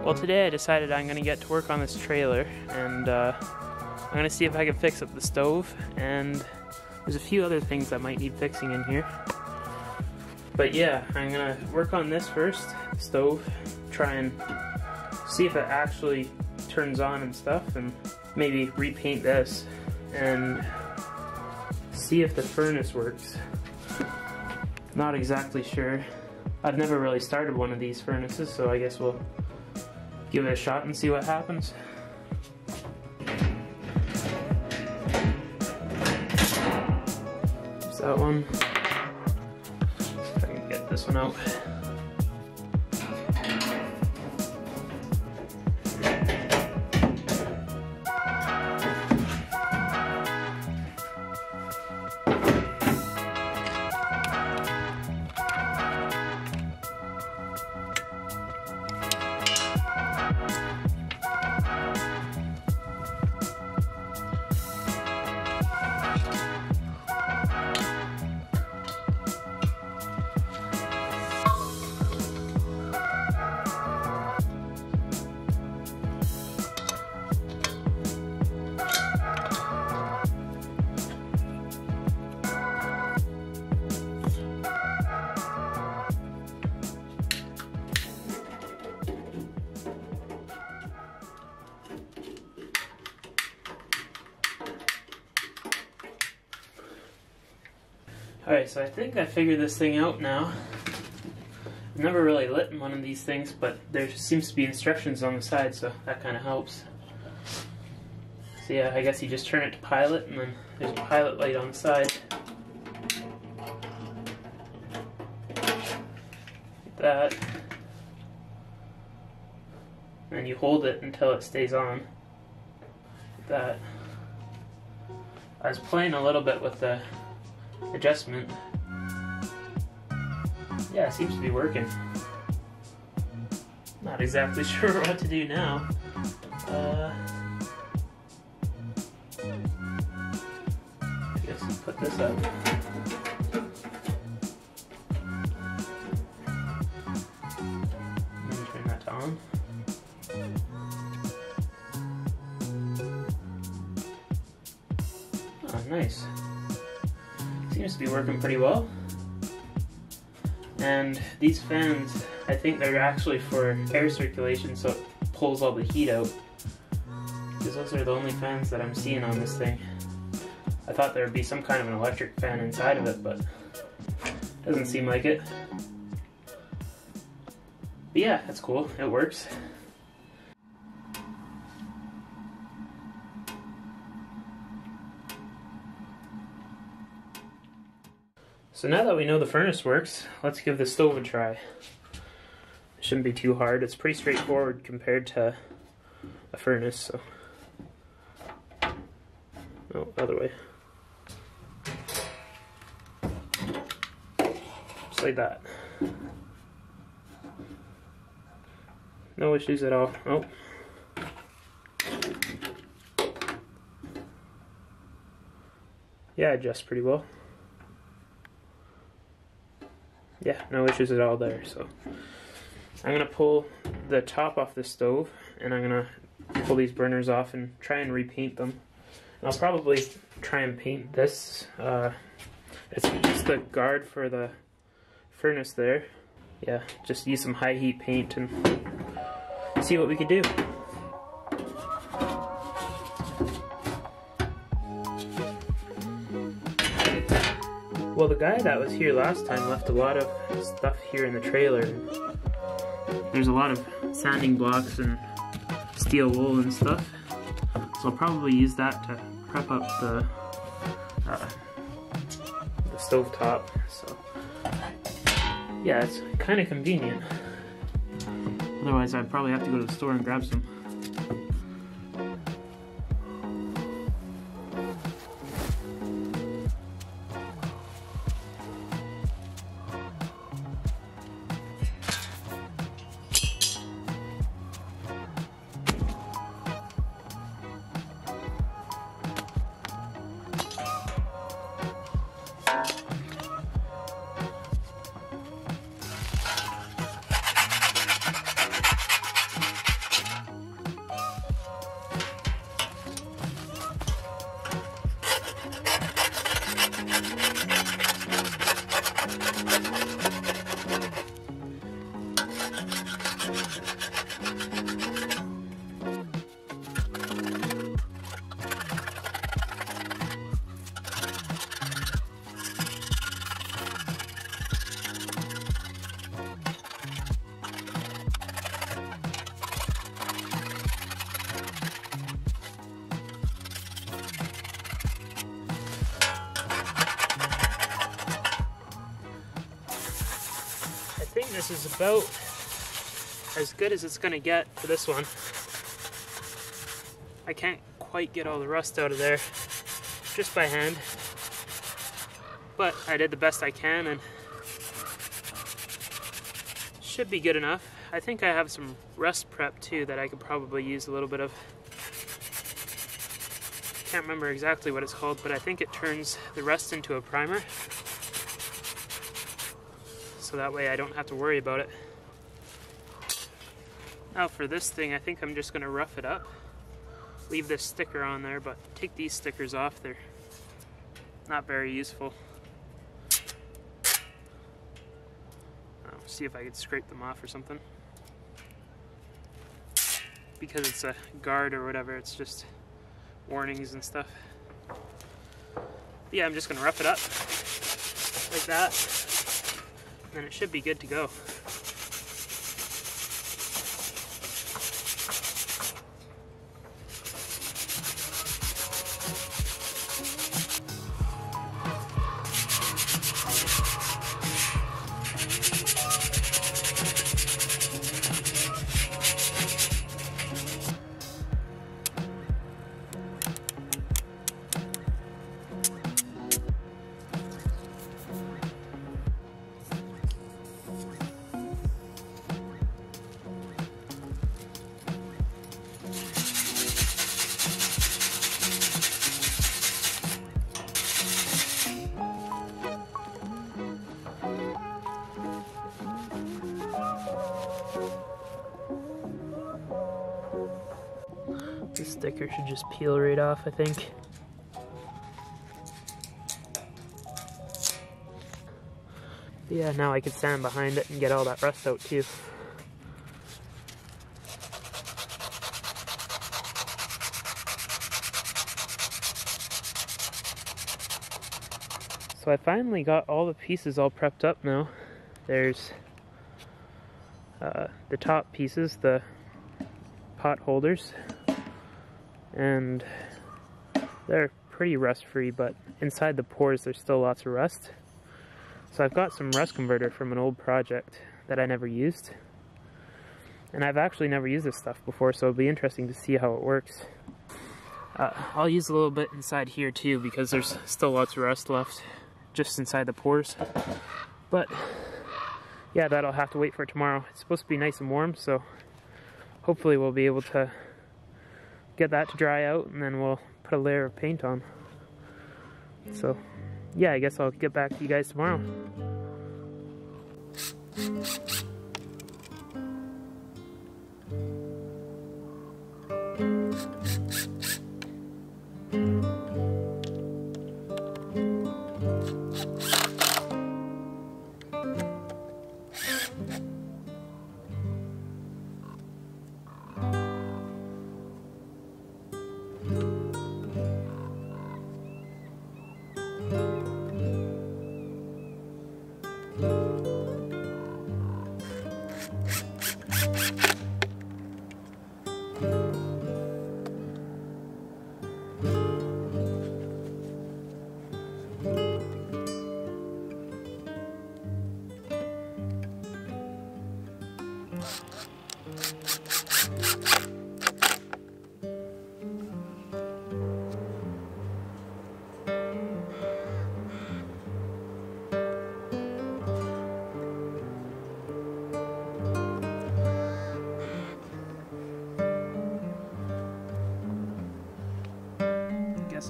Well, today I decided I'm going to get to work on this trailer, and I'm going to see if I can fix up the stove, and there's a few other things that might need fixing in here. But yeah, I'm going to work on this first, the stove, try and see if it actually turns on and stuff, and maybe repaint this, and see if the furnace works. Not exactly sure. I've never really started one of these furnaces, so I guess we'll give it a shot and see what happens. There's that one. If I can get this one out. Alright, so I think I figured this thing out now. I've never really lit one of these things, but there seems to be instructions on the side, so that kind of helps. So yeah, I guess you just turn it to pilot, and then there's a pilot light on the side. Like that. And you hold it until it stays on. Like that. I was playing a little bit with the adjustment. Yeah, it seems to be working. Not exactly sure what to do now. I guess I'll put this up. And turn that to on. Oh, nice. Seems to be working pretty well. And these fans, I think they're actually for air circulation, so it pulls all the heat out. Because those are the only fans that I'm seeing on this thing. I thought there would be some kind of an electric fan inside of it, but doesn't seem like it. But yeah, that's cool. It works. So now that we know the furnace works, let's give the stove a try. It shouldn't be too hard. It's pretty straightforward compared to a furnace, so. Oh, other way. Just like that. No issues at all. Oh. Yeah, it adjusts pretty well. Yeah, no issues at all there. So I'm gonna pull the top off the stove, and I'm gonna pull these burners off and try and repaint them. And I'll probably try and paint this. It's just the guard for the furnace there. Yeah, just use some high heat paint and see what we can do. Well, the guy that was here last time left a lot of stuff here in the trailer. There's a lot of sanding blocks and steel wool and stuff. So I'll probably use that to prep up the stove top. So yeah, it's kind of convenient. Otherwise, I'd probably have to go to the store and grab some. I think this is about as good as it's gonna get for this one. I can't quite get all the rust out of there just by hand, but I did the best I can and should be good enough. I think I have some rust prep too that I could probably use a little bit of. Can't remember exactly what it's called, but I think it turns the rust into a primer. So that way I don't have to worry about it. Now for this thing, I think I'm just going to rough it up. Leave this sticker on there, but take these stickers off. They're not very useful. I'll see if I can scrape them off or something. Because it's a guard or whatever, it's just warnings and stuff. Yeah, I'm just going to rough it up like that. And it should be good to go. The sticker should just peel right off, I think. Yeah, now I can stand behind it and get all that rust out too. So I finally got all the pieces all prepped up now. There's the top pieces, the pot holders, and they're pretty rust free, but inside the pores there's still lots of rust. So I've got some rust converter from an old project that I never used, and I've actually never used this stuff before, so it'll be interesting to see how it works. I'll use a little bit inside here too, because there's still lots of rust left just inside the pores. But yeah, that'll have to wait for tomorrow. It's supposed to be nice and warm, so hopefully we'll be able to get that to dry out, and then we'll put a layer of paint on. So yeah, I guess I'll get back to you guys tomorrow.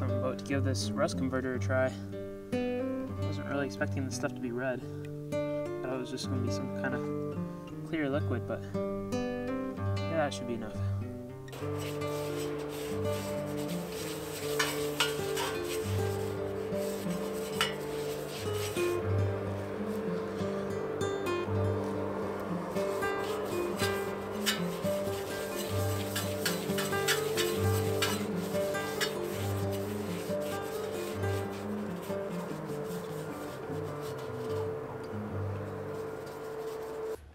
I'm about to give this rust converter a try. Wasn't really expecting this stuff to be red. Thought it was just going to be some kind of clear liquid, but yeah, that should be enough.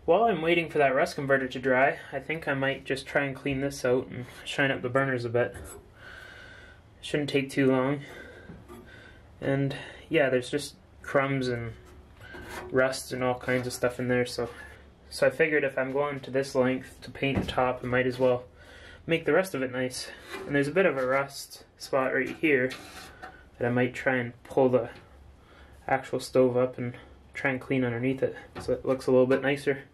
While I'm waiting for that rust converter to dry, I think I might just try and clean this out and shine up the burners a bit. Shouldn't take too long. And yeah, there's just crumbs and rust and all kinds of stuff in there, so I figured if I'm going to this length to paint the top, I might as well make the rest of it nice. And there's a bit of a rust spot right here that I might try and pull the actual stove up and try and clean underneath it so it looks a little bit nicer.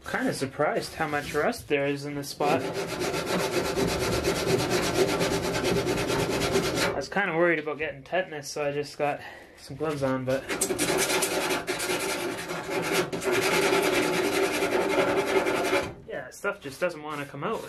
Kind of surprised how much rust there is in this spot. I was kind of worried about getting tetanus, so I just got some gloves on, but yeah, stuff just doesn't want to come out.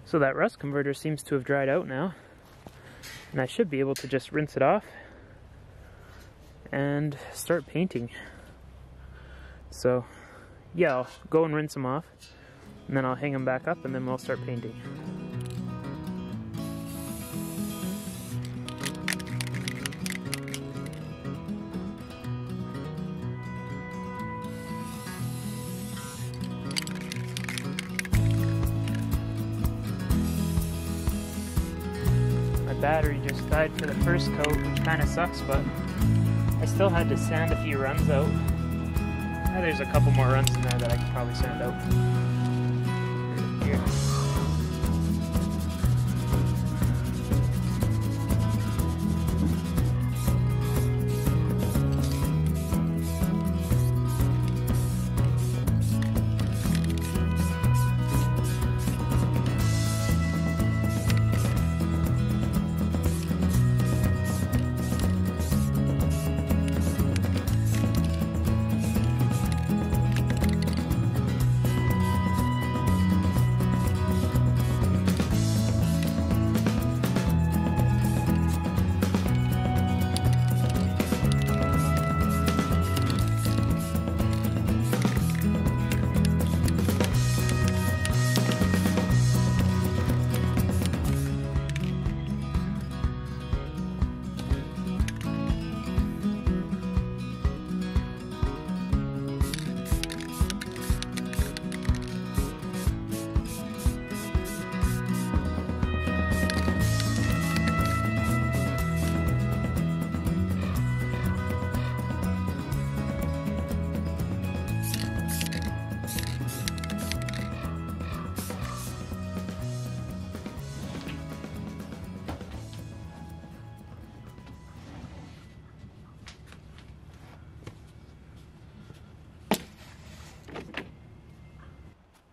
So that rust converter seems to have dried out now, and I should be able to just rinse it off and start painting. So yeah, I'll go and rinse them off, and then I'll hang them back up, and then we'll start painting. Battery just died for the first coat, which kind of sucks, but I still had to sand a few runs out. There's a couple more runs in there that I can probably sand out. Here.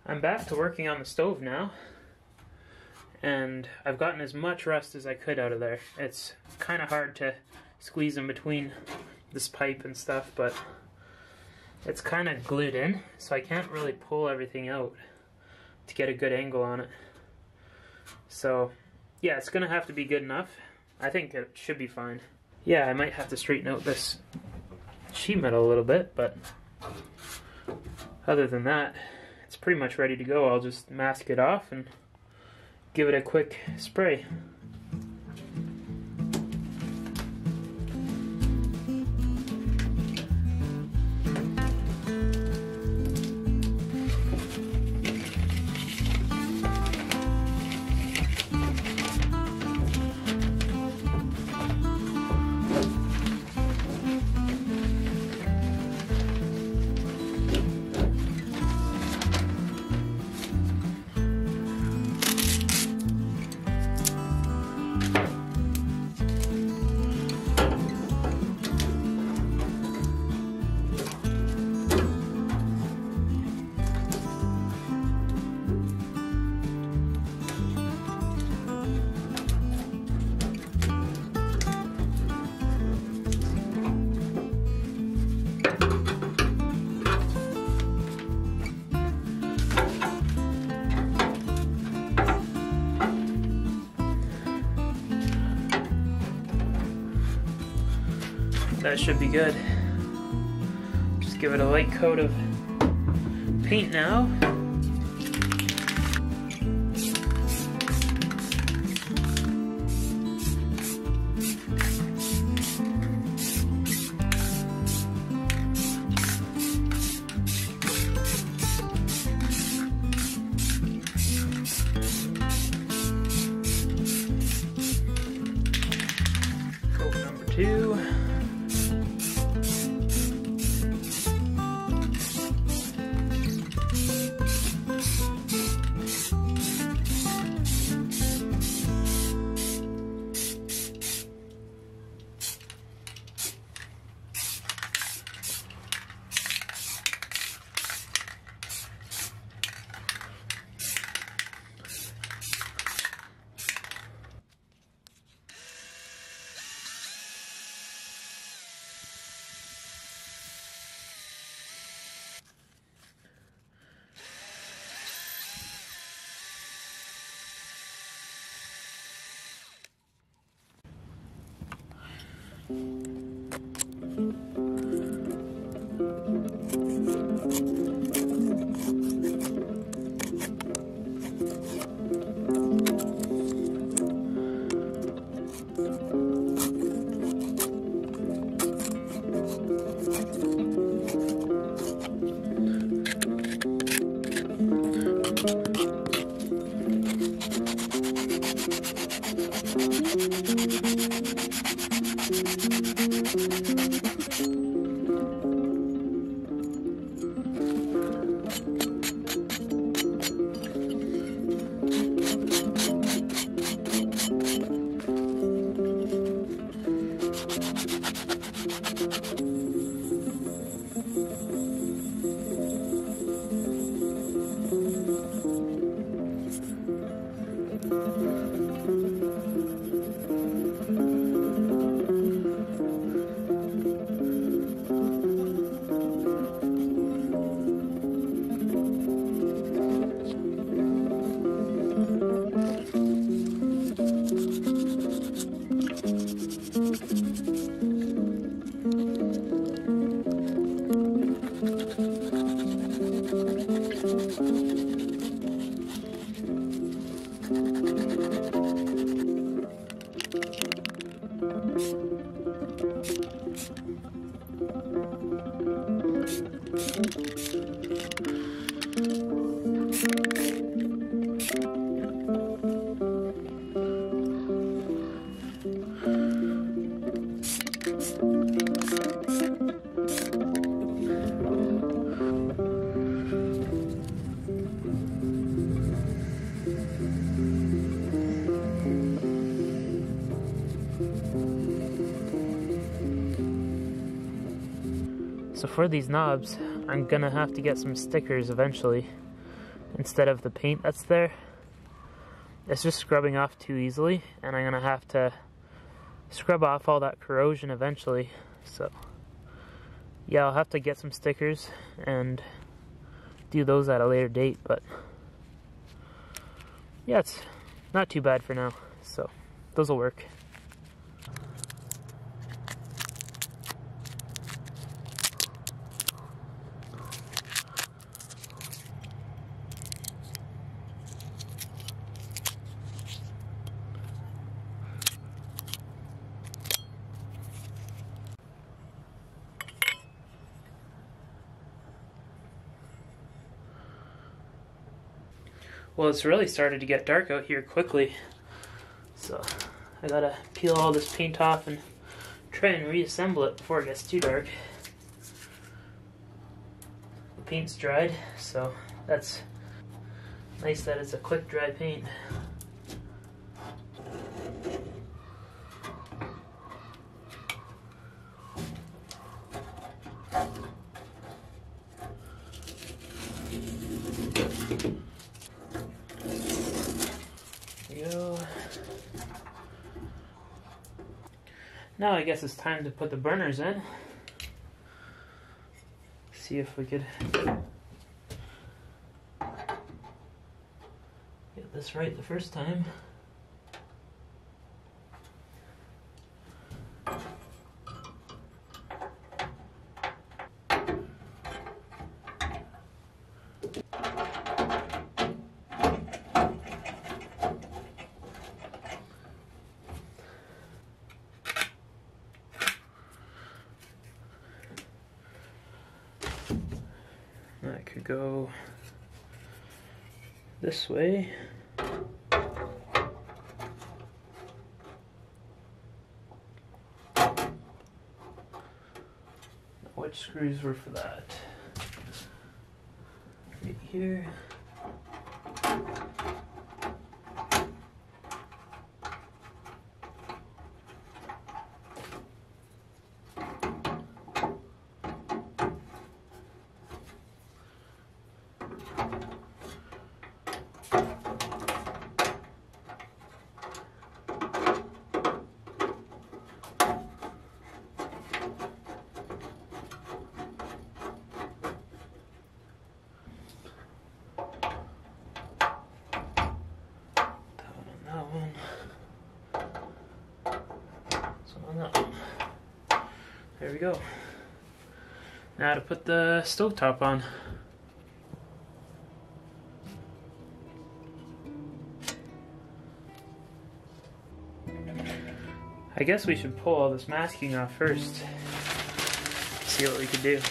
I'm back to working on the stove now, and I've gotten as much rust as I could out of there. It's kind of hard to squeeze in between this pipe and stuff, but it's kind of glued in, so I can't really pull everything out. to get a good angle on it. So yeah, it's gonna have to be good enough. I think it should be fine. Yeah, I might have to straighten out this sheet metal a little bit, but other than that, it's pretty much ready to go. I'll just mask it off and give it a quick spray. That should be good. Just give it a light coat of paint now. Coat number 2. So for these knobs, I'm gonna have to get some stickers eventually instead of the paint that's there. It's just scrubbing off too easily, and I'm gonna have to scrub off all that corrosion eventually. So yeah, I'll have to get some stickers and do those at a later date, but yeah, it's not too bad for now, so those will work. Well, it's really started to get dark out here quickly, so I gotta peel all this paint off and try and reassemble it before it gets too dark. The paint's dried, so that's nice that it's a quick dry paint. Now I guess it's time to put the burners in. See if we could get this right the first time. That could go this way. Which screws were for that? Right here. There we go. Now to put the stovetop on. I guess we should pull all this masking off first. See what we could do.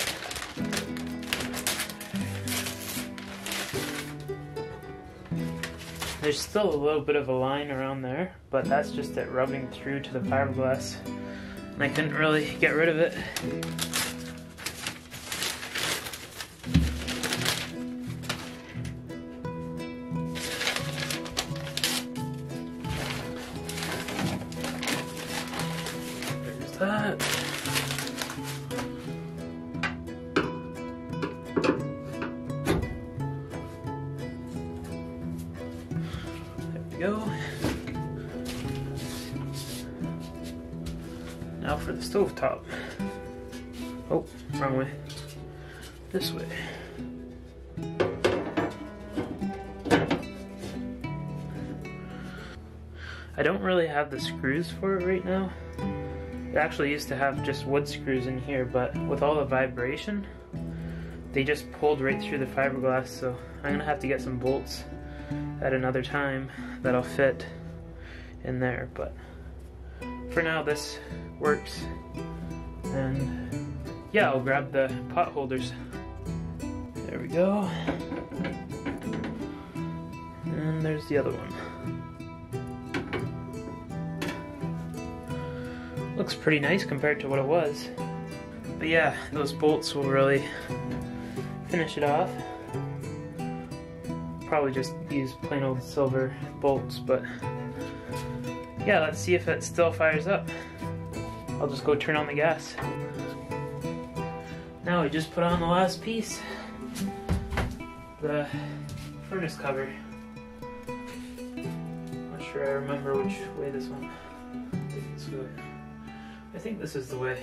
There's still a little bit of a line around there, but that's just it rubbing through to the fiberglass. And I couldn't really get rid of it. There's that. There we go. Now for the stovetop. Oh, wrong way. This way. I don't really have the screws for it right now. It actually used to have just wood screws in here, but with all the vibration, they just pulled right through the fiberglass, so I'm gonna have to get some bolts at another time that'll fit in there, but for now this works. And yeah, I'll grab the pot holders. There we go. And there's the other one. Looks pretty nice compared to what it was. But yeah, those bolts will really finish it off. Probably just use plain old silver bolts, but yeah, let's see if it still fires up. I'll just go turn on the gas. Now we just put on the last piece. The furnace cover. Not sure I remember which way this one. I think this way. I think this is the way.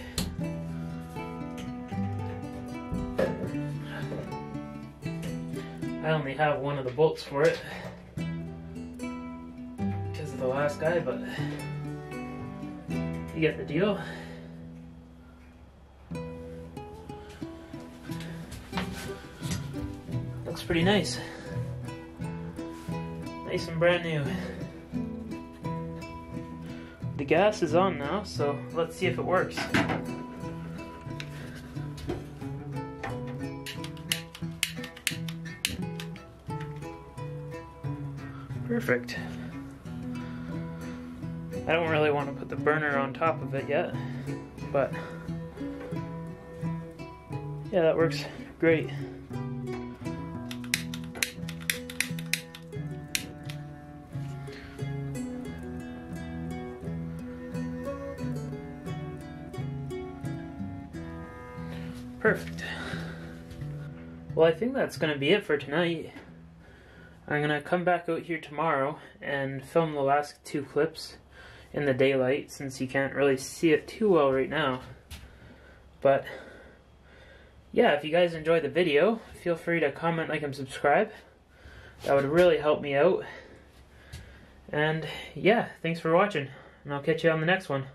I only have one of the bolts for it. the last guy, but you get the deal. Looks pretty nice. Nice and brand new. The gas is on now, so let's see if it works. Perfect. I don't really want to put the burner on top of it yet, but yeah, that works great. Perfect. Well, I think that's going to be it for tonight. I'm going to come back out here tomorrow and film the last 2 clips in the daylight, since you can't really see it too well right now. But yeah, if you guys enjoyed the video, feel free to comment, like, and subscribe. That would really help me out. And yeah, thanks for watching, and I'll catch you on the next one.